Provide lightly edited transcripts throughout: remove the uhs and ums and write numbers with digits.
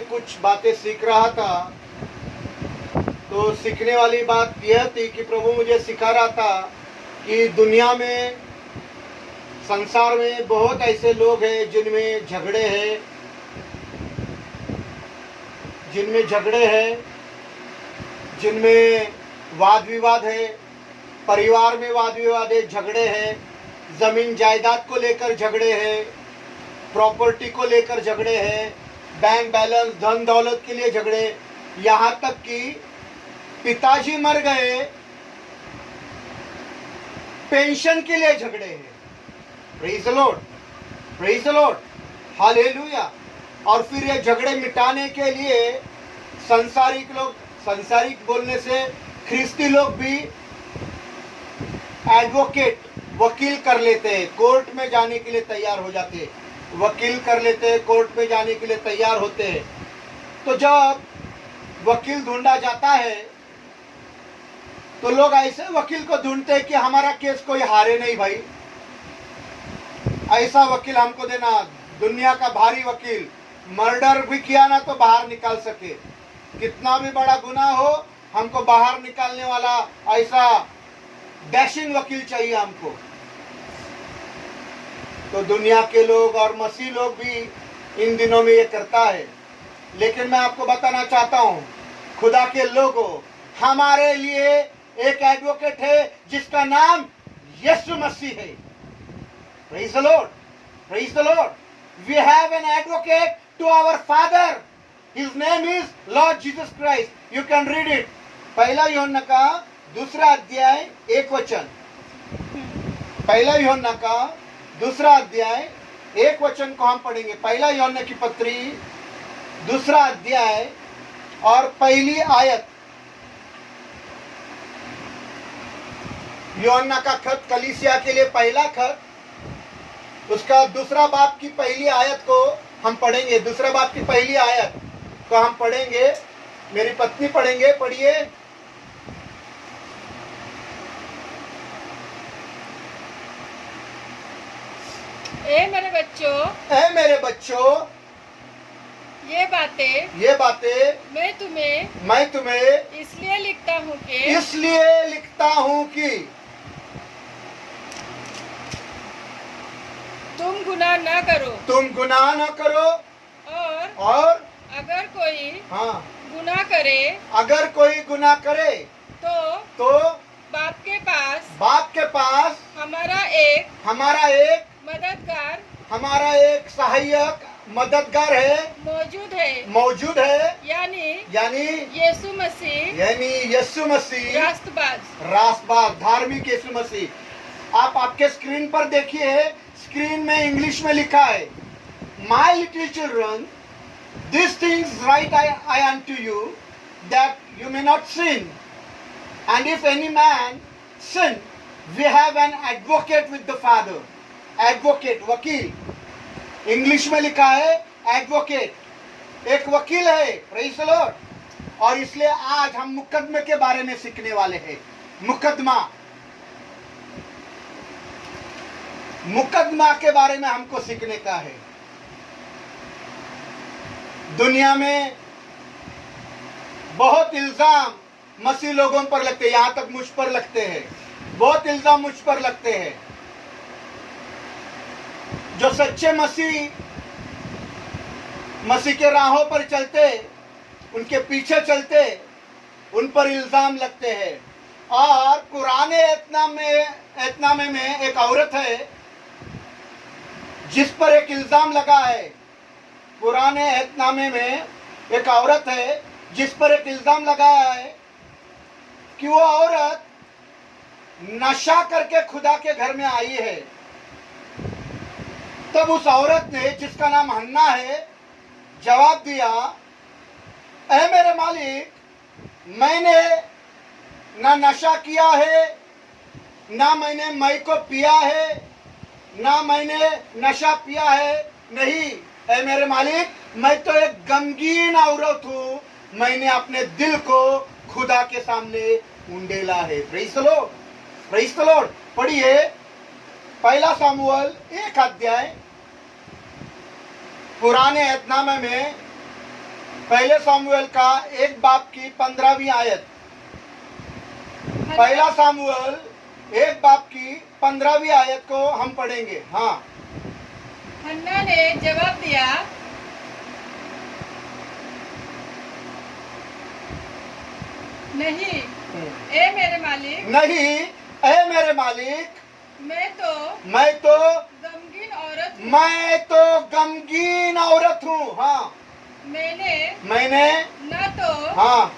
में कुछ बातें सीख रहा था, तो सीखने वाली बात यह थी कि प्रभु मुझे सिखा रहा था कि दुनिया में, संसार में बहुत ऐसे लोग हैं जिनमें झगड़े हैं, जिनमें वाद विवाद है, परिवार में वाद विवाद है, झगड़े हैं, जमीन जायदाद को लेकर झगड़े हैं, प्रॉपर्टी को लेकर झगड़े हैं, बैंक बैलेंस, धन दौलत के लिए झगड़े, यहाँ तक कि पिताजी मर गए, पेंशन के लिए झगड़े हैं। Praise the Lord, praise the Lord, hallelujah. और फिर ये झगड़े मिटाने के लिए सांसारिक बोलने से ख्रिस्ती लोग भी एडवोकेट, वकील कर लेते हैं, कोर्ट में जाने के लिए तैयार हो जाते हैं, वकील कर लेते हैं, कोर्ट में जाने के लिए तैयार होते हैं। तो जब वकील ढूंढा जाता है तो लोग ऐसे वकील को ढूंढते हैं कि हमारा केस कोई हारे नहीं भाई, ऐसा वकील हमको देना, दुनिया का भारी वकील, मर्डर भी किया ना तो बाहर निकाल सके, कितना भी बड़ा गुनाह हो हमको बाहर निकालने वाला ऐसा डैशिंग वकील चाहिए हमको। तो दुनिया के लोग और मसीह लोग भी इन दिनों में ये करता है। लेकिन मैं आपको बताना चाहता हूं, खुदा के लोगों, हमारे लिए एक एडवोकेट है जिसका नाम यीशु मसीह है। Praise the Lord, praise the Lord. We have an advocate to our Father, his name is Lord Jesus Christ. You can read it. पहला यूहन्ना का 2 अध्याय 1 वचन, पहला यूहन्ना का 2 अध्याय 1 वचन को हम पढ़ेंगे। पहला यूहन्ना की पत्री 2 अध्याय और पहली आयत। यूहन्ना का खत कलीसिया के लिए पहला खत, उसका 2 बाब की पहली आयत को हम पढ़ेंगे। 2 बाब की पहली आयत को हम पढ़ेंगे, मेरी पत्नी पढ़ेंगे। पढ़िए। ए मेरे बच्चों, ऐ मेरे बच्चों, ये बातें मैं तुम्हें इसलिए लिखता हूँ कि तुम गुनाह न करो। और अगर कोई हाँ, अगर कोई गुनाह करे तो बाप के पास हमारा एक सहायक मददगार है, मौजूद है, यानी यीशु मसीह, रास्तबाज, धार्मिक यीशु मसीह। आप आपके स्क्रीन पर देखिए, स्क्रीन में इंग्लिश में लिखा है, My little children, these things write I unto you, that you may not sin. And if any man sin, we have an advocate with the Father. Advocate, वकील, इंग्लिश में लिखा है एडवोकेट, एक वकील है। Praise the Lord. और इसलिए आज हम मुकदमे के बारे में सीखने वाले हैं। मुकदमा के बारे में हमको सीखने का है। दुनिया में बहुत इल्जाम मसीह लोगों पर लगते हैं, यहां तक मुझ पर लगते हैं, बहुत इल्जाम मुझ पर लगते हैं। जो सच्चे मसीह के राहों पर चलते, उनके पीछे चलते, उन पर इल्जाम लगते हैं। और कुराने एतनामे में एक औरत है जिस पर एक इल्जाम लगा है। पुराने एतनामे में एक औरत है जिस पर एक इल्जाम लगाया है कि वो औरत नशा करके खुदा के घर में आई है। तब उस औरत ने, जिसका नाम हन्ना है, जवाब दिया, ऐ मेरे मालिक, मैंने ना नशा किया है, ना मैंने मई को पिया है, ना मैंने नशा पिया है, नहीं। ऐ मेरे मालिक, मैं तो एक गमगीन औरत हूँ, मैंने अपने दिल को खुदा के सामने उंडेला है। Praise the Lord, praise the Lord. पढ़िए पहला सामुएल 1 अध्याय, पुराने एतनामे में पहले सामुएल का 1 बाब की 15वीं आयत। पहला सामुएल 1 बाब की 15वीं आयत को हम पढ़ेंगे। हाँ। हन्ना ने जवाब दिया, नहीं ए मेरे मालिक, नहीं ए मेरे मालिक, मैं तो गमगीन औरत हूँ। हाँ। मैंने ना तो हाँ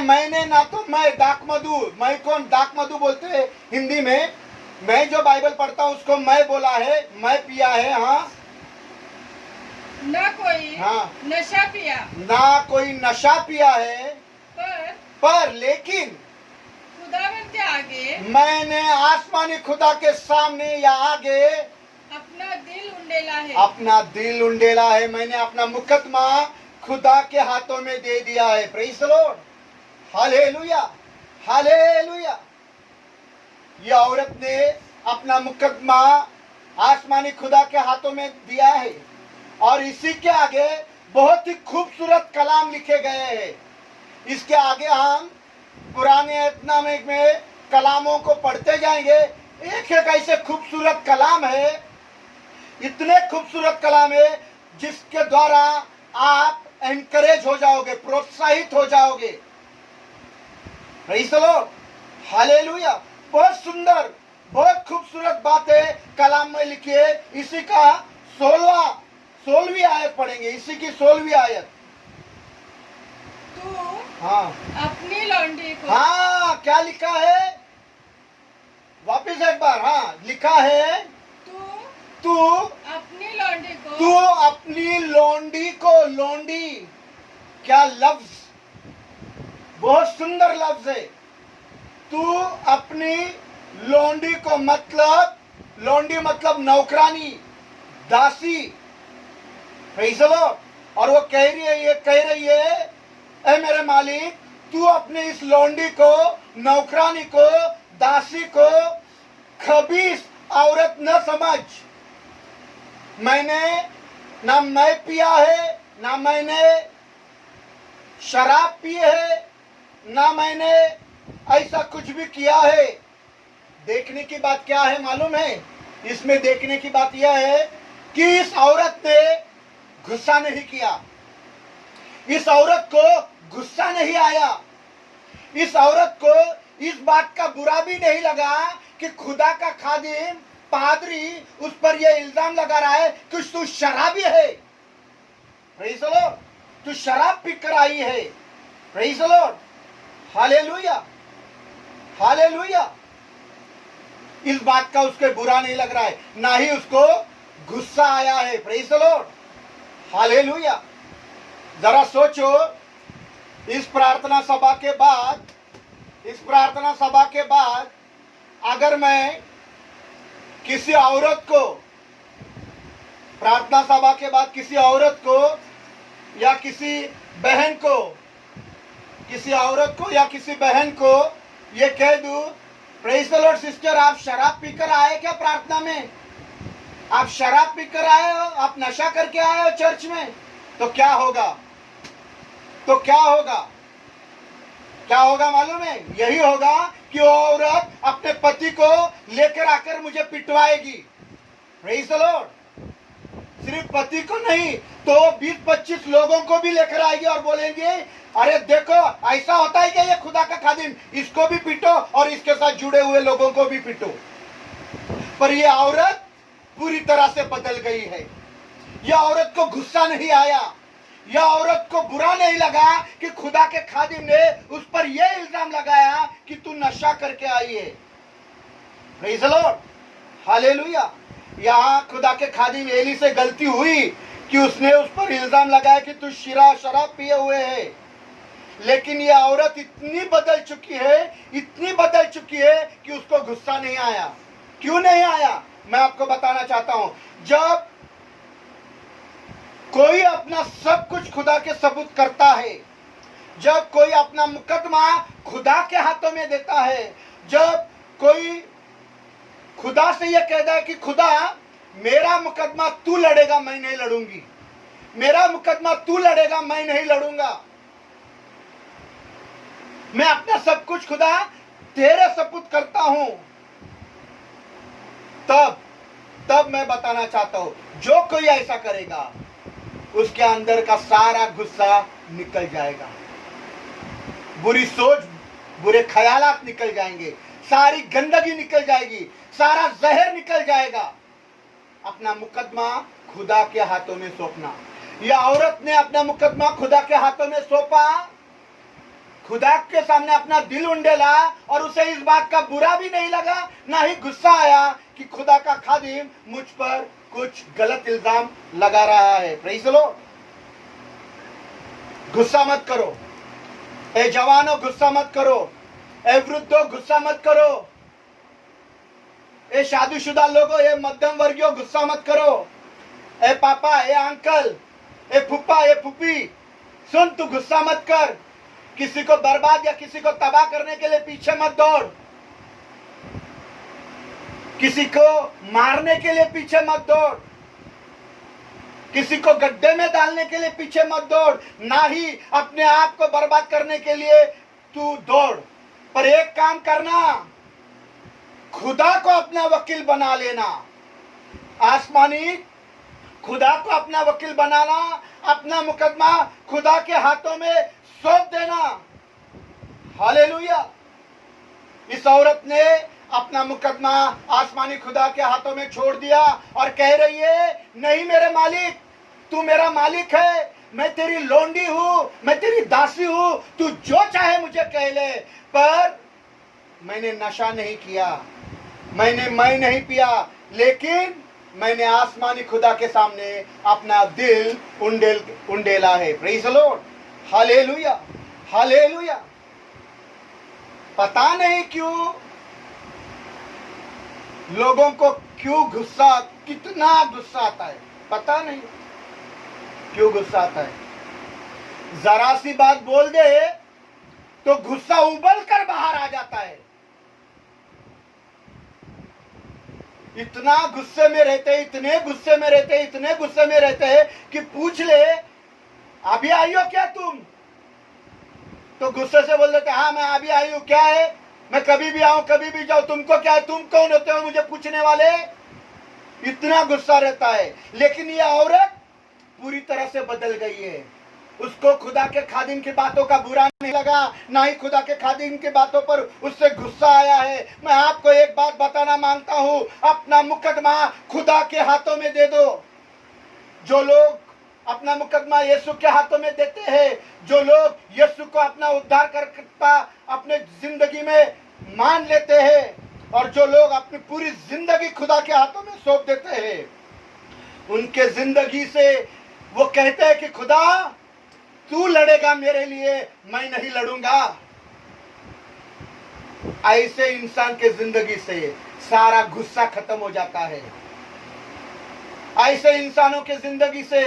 मैंने ना तो मैं दाकमधु, मैं कौन? दाकमधु बोलते हैं हिंदी में। मैं जो बाइबल पढ़ता हूँ उसको मैं बोला है, मैं पिया है। हाँ। ना कोई हाँ नशा पिया, ना कोई नशा पिया है, पर लेकिन खुदावंद के आगे मैंने आसमानी खुदा के सामने या आगे अपना दिल उंडेला है। अपना दिल उंडेला है। मैंने अपना मुकदमा खुदा के हाथों में दे दिया है। Praise the Lord, hallelujah, hallelujah. ये औरत ने अपना मुकदमा आसमानी खुदा के हाथों में दिया है, और इसी के आगे बहुत ही खूबसूरत कलाम लिखे गए हैं। इसके आगे हम पुराने एतनामे में कलामों को पढ़ते जाएंगे। एक एक ऐसे खूबसूरत कलाम है, इतने खूबसूरत कलाम है जिसके द्वारा आप एनकरेज हो जाओगे, प्रोत्साहित हो जाओगे। Praise the Lord, hallelujah. बहुत सुंदर, बहुत खूबसूरत बातें कलाम में लिखी है। इसी का 16वीं आयत पढ़ेंगे, इसी की 16वीं आयत। तू हाँ अपनी लौंडी को, हाँ क्या लिखा है? वापिस एक बार। हाँ लिखा है, तू अपनी लौंडी को, तू अपनी लौंडी को, लौंडी क्या लफ्ज, बहुत सुंदर लफ्ज है। तू अपनी लौंडी को, मतलब लौंडी मतलब नौकरानी, दासी। Praise the Lord. और वो कह रही है ए मेरे मालिक, तू अपने इस लौंडी को, नौकरानी को, दासी को खबीस औरत न समझ। मैंने ना मैं पिया है, ना मैंने शराब पी है, ना मैंने ऐसा कुछ भी किया है। देखने की बात क्या है मालूम है? इसमें देखने की बात यह है कि इस औरत ने गुस्सा नहीं किया, इस औरत को गुस्सा नहीं आया, इस औरत को इस बात का बुरा भी नहीं लगा कि खुदा का खादिम पादरी उस पर यह इल्जाम लगा रहा है कि तू शराबी है। प्रेज़ द लॉर्ड, तू शराब पीकर आई है। Praise the Lord, hallelujah, hallelujah. इस बात का उसके बुरा नहीं लग रहा है, ना ही उसको गुस्सा आया है। Praise the Lord, hallelujah. जरा सोचो, इस प्रार्थना सभा के बाद अगर मैं किसी औरत को, प्रार्थना सभा के बाद किसी औरत को या किसी बहन को, किसी औरत को या किसी बहन को ये कह दूं, प्रेज़ द लॉर्ड सिस्टर, आप शराब पीकर आए क्या प्रार्थना में? आप शराब पीकर आए हो, आप नशा करके आए हो चर्च में, तो क्या होगा? तो क्या होगा? क्या होगा मालूम है? यही होगा कि वो औरत अपने पति को लेकर आकर मुझे पिटवाएगी। Praise the Lord. सिर्फ पति को नहीं तो 20-25 लोगों को भी लेकर आएगी और बोलेंगे, अरे देखो ऐसा होता है कि ये खुदा का खादिम, इसको भी पीटो और इसके साथ जुड़े हुए लोगों को भी पीटो। पर ये औरत पूरी तरह से बदल गई है। यह औरत को गुस्सा नहीं आया, यह औरत को बुरा नहीं लगा कि खुदा के खादिम ने उस पर यह इल्जाम लगाया कि तू नशा करके आई है। Praise the Lord, hallelujah. यहाँ खुदा के खादिम एली से गलती हुई कि उसने उस पर इल्जाम लगाया कि तू शराब पिए हुए है, लेकिन यह औरत इतनी बदल चुकी है कि उसको गुस्सा नहीं आया। क्यों नहीं आया? मैं आपको बताना चाहता हूं। जब कोई अपना सब कुछ खुदा के सबूत करता है, जब कोई अपना मुकदमा खुदा के हाथों में देता है, जब कोई खुदा से यह कहता है कि खुदा मेरा मुकदमा तू लड़ेगा, मैं नहीं लड़ूंगी, मेरा मुकदमा तू लड़ेगा, मैं नहीं लड़ूंगा। मैं अपना सब कुछ खुदा तेरे सपुर्द करता हूं। तब मैं बताना चाहता हूं, जो कोई ऐसा करेगा उसके अंदर का सारा गुस्सा निकल जाएगा, बुरी सोच, बुरे ख्यालात निकल जाएंगे, सारी गंदगी निकल जाएगी, सारा जहर निकल जाएगा। अपना मुकदमा खुदा के हाथों में सौंपना। यह औरत ने अपना मुकदमा खुदा के हाथों में सौंपा, खुदा के सामने अपना दिल उंडेला, और उसे इस बात का बुरा भी नहीं लगा, ना ही गुस्सा आया कि खुदा का खादिम मुझ पर कुछ गलत इल्जाम लगा रहा है। Praise the Lord. गुस्सा मत करो, ए जवानों गुस्सा मत करो, ए वृद्धों गुस्सा मत करो, ए शादीशुदा लोगों, ए मध्यम वर्गीय गुस्सा मत करो, ए पापा, ए अंकल, ए फूफा, ए फूफी, सुन, तू गुस्सा मत कर। किसी को बर्बाद या किसी को तबाह करने के लिए पीछे मत दौड़, किसी को मारने के लिए पीछे मत दौड़, किसी को गड्ढे में डालने के लिए पीछे मत दौड़, ना ही अपने आप को बर्बाद करने के लिए तू दौड़। पर एक काम करना, खुदा को अपना वकील बना लेना, आसमानी खुदा को अपना वकील बनाना, अपना मुकदमा खुदा के हाथों में सौंप देना। हालेलुया। इस औरत ने अपना मुकदमा आसमानी खुदा के हाथों में छोड़ दिया और कह रही है, नहीं मेरे मालिक, तू मेरा मालिक है, मैं तेरी लोंडी हूं, मैं तेरी दासी हूं, तू जो चाहे मुझे कह ले, पर मैंने नशा नहीं किया, मैंने मैं नहीं पिया, लेकिन मैंने आसमानी खुदा के सामने अपना दिल उंडेला है। Praise the Lord. Hallelujah, hallelujah. पता नहीं क्यों लोगों को कितना गुस्सा आता है, पता नहीं क्यों गुस्सा आता है। जरा सी बात बोल दे तो गुस्सा उबल कर बाहर आ जाता है। इतना गुस्से में रहते, इतने गुस्से में रहते, इतने गुस्से में रहते हैं कि पूछ ले, अभी आई हो क्या तुम? तो गुस्से से बोल देते, हाँ मैं अभी आई हूं। क्या है? मैं कभी भी आऊं, कभी भी जाऊं, तुमको क्या है? तुम कौन होते हो मुझे पूछने वाले? इतना गुस्सा रहता है। लेकिन ये औरत पूरी तरह से बदल गई है। उसको खुदा के खादिम की बातों का बुरा नहीं लगा, ना ही खुदा के खादिम की बातों पर उससे गुस्सा आया है। मैं आपको एक बात बताना मांगता हूं, अपना मुकदमा खुदा के हाथों में दे दो। जो लोग अपना मुकदमा यीशु के हाथों में देते हैं, जो लोग यीशु को अपना उद्धारकर्ता अपने जिंदगी में मान लेते हैं, और जो लोग अपनी पूरी जिंदगी खुदा के हाथों में सौंप देते हैं, उनके जिंदगी से वो कहते हैं कि खुदा तू लड़ेगा मेरे लिए, मैं नहीं लड़ूंगा। ऐसे इंसान के जिंदगी से सारा गुस्सा खत्म हो जाता है। ऐसे इंसानों के जिंदगी से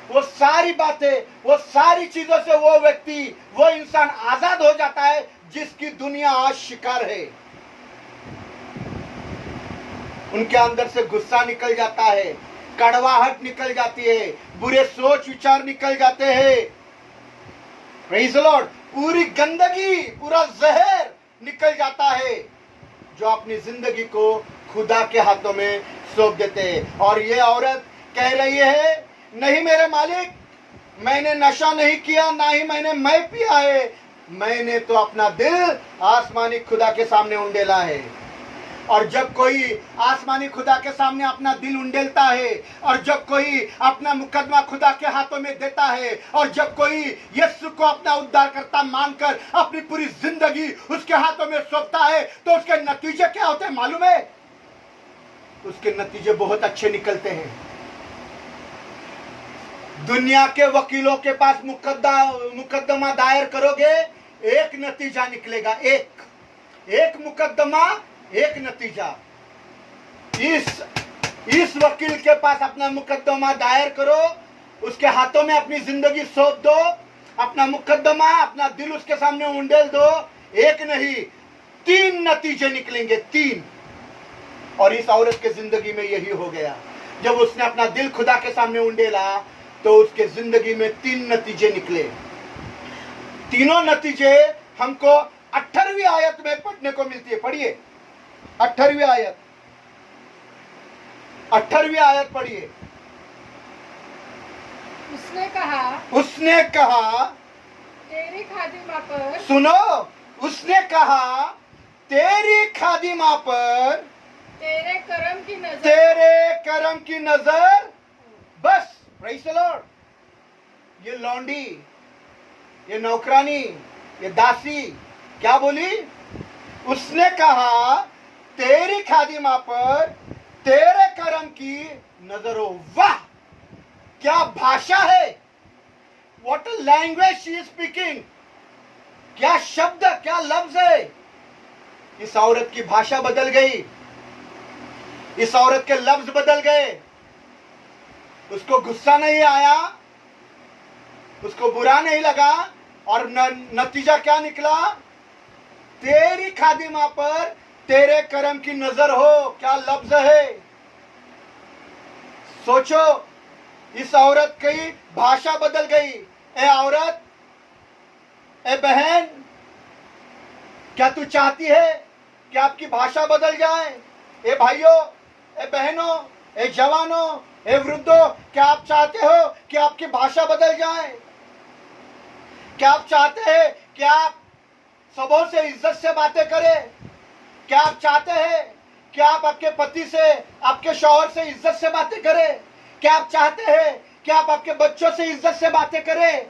वो सारी बातें, वो सारी चीजों से वो व्यक्ति, वो इंसान आजाद हो जाता है जिसकी दुनिया आज शिकार है। उनके अंदर से गुस्सा निकल जाता है, कड़वाहट निकल जाती है, बुरे सोच विचार निकल जाते हैं। Praise the Lord. पूरी गंदगी, पूरा जहर निकल जाता है जो अपनी जिंदगी को खुदा के हाथों में सौंप देते हैं। और ये औरत कह रही है, नहीं मेरे मालिक, मैंने नशा नहीं किया, ना ही मैंने मैं पिया है, मैंने तो अपना दिल आसमानी खुदा के सामने उंडेला है। और जब कोई आसमानी खुदा के सामने अपना दिल उंडेलता है, और जब कोई अपना मुकदमा खुदा के हाथों में देता है, और जब कोई यीशु को अपना उद्धारकर्ता मानकर अपनी पूरी जिंदगी उसके हाथों में सौंपता है, तो उसके नतीजे क्या होते हैं मालूम है? उसके नतीजे बहुत अच्छे निकलते हैं। दुनिया के वकीलों के पास मुकदमा दायर करोगे, एक नतीजा निकलेगा, एक मुकदमा, एक नतीजा। इस वकील के पास अपना मुकदमा दायर करो, उसके हाथों में अपनी जिंदगी सौंप दो, अपना मुकदमा, अपना दिल उसके सामने उंडेल दो, एक नहीं 3 नतीजे निकलेंगे, 3। और इस औरत के जिंदगी में यही हो गया। जब उसने अपना दिल खुदा के सामने उंडेला, तो उसके जिंदगी में 3 नतीजे निकले। तीनों नतीजे हमको 18वीं आयत में पढ़ने को मिलती है। पढ़िए 18वीं आयत, 18वीं आयत पढ़िए। उसने कहा तेरी खादिमा पर, सुनो, उसने कहा तेरी खादिमा पर तेरे कर्म की नजर, तेरे कर्म की नजर। बस, प्रेज़ द लॉर्ड। ये लौंडी, ये नौकरानी, ये दासी क्या बोली? उसने कहा तेरी खादिमा पर तेरे कर्म की नजर हो। वाह, क्या भाषा है! What a language she is speaking! क्या शब्द, क्या लफ्ज है! इस औरत की भाषा बदल गई, इस औरत के लफ्ज बदल गए। उसको गुस्सा नहीं आया, उसको बुरा नहीं लगा, और नतीजा क्या निकला? तेरी खादिमा पर तेरे कर्म की नजर हो। क्या लफ्ज है! सोचो, इस औरत की भाषा बदल गई। ए औरत, ए बहन, क्या तू चाहती है कि आपकी भाषा बदल जाए? ए भाइयों, ए बहनों, ए जवानों, ए वृद्धों, क्या आप चाहते हो कि आपकी भाषा बदल जाए? क्या आप चाहते हैं कि आप सबों से इज्जत से बातें करें? क्या आप चाहते हैं कि आप आपके पति से, आपके शौहर से इज्जत से बातें करें? क्या आप चाहते हैं कि आप आपके बच्चों से इज्जत से बातें करें?